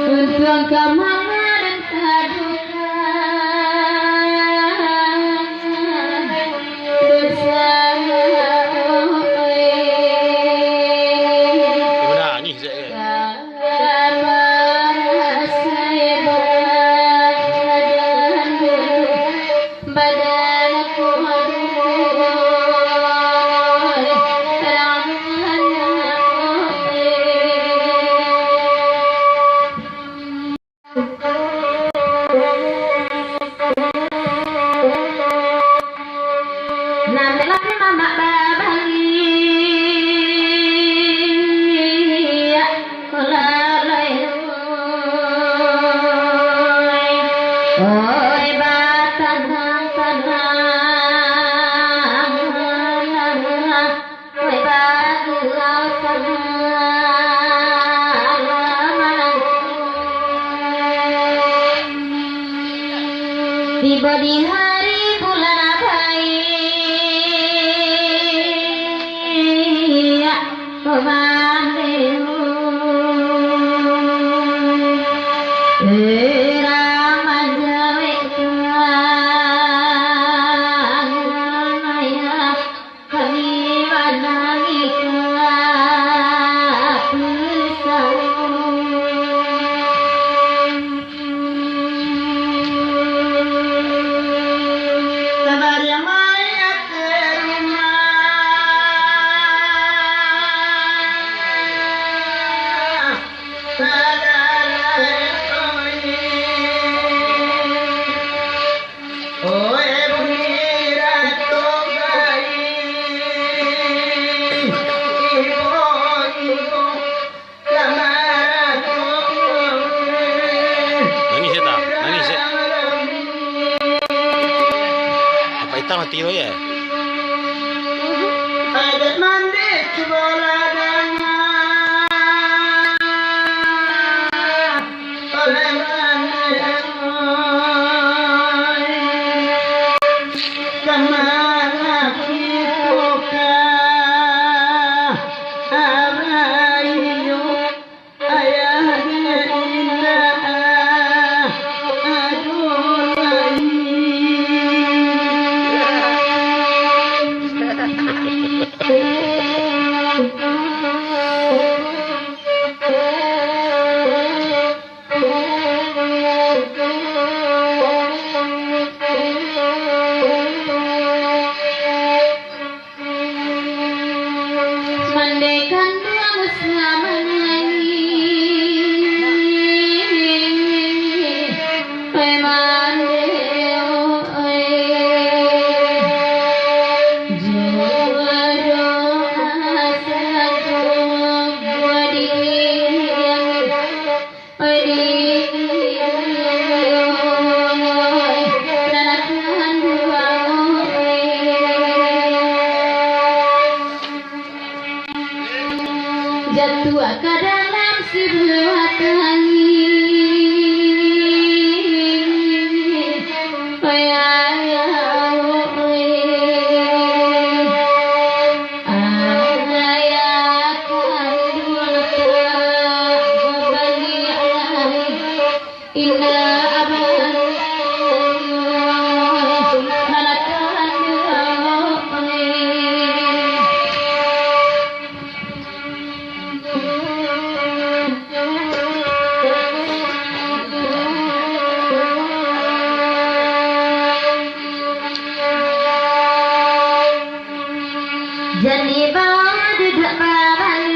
Untung kamaran kaduka bersama Gimana nangis saya? Badanku tiba di hari bulan baik kemarin raman jawe kami wanangi mati lo ya. Ada mandi coba jatuh ke dalam sebuah tangis jadi bawa duduk barang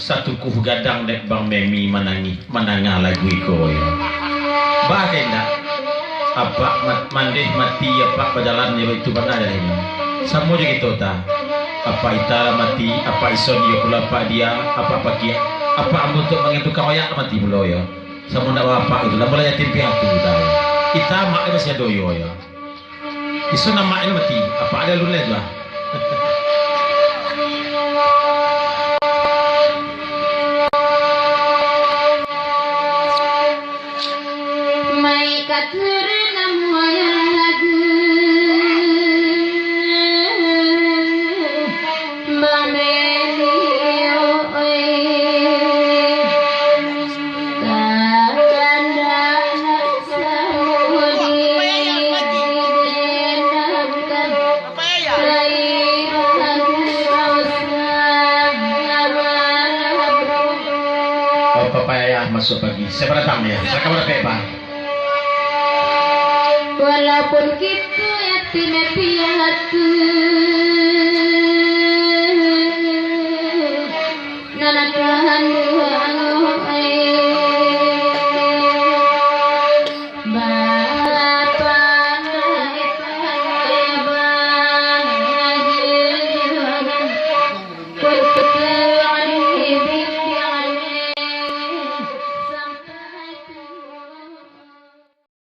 Satu kuh gadang dek bang memi menangah lagu iko ya. Bagai ndak apa mandeh mati apa berjalan itu pada ini. Sama juga gitu ta. Apa ita mati apa ison dia pula apa dia apa kia apa ambil untuk mengentuk kawayak mati pula ya. Sama ndak apa itu lah mulai yatim piatu ta. Ita mak masih doyo ya. Ison nama ini mati apa ada lulet lah. Masuk pagi, saya datang ya, saya kabar Pak. Walaupun kita yatim piatu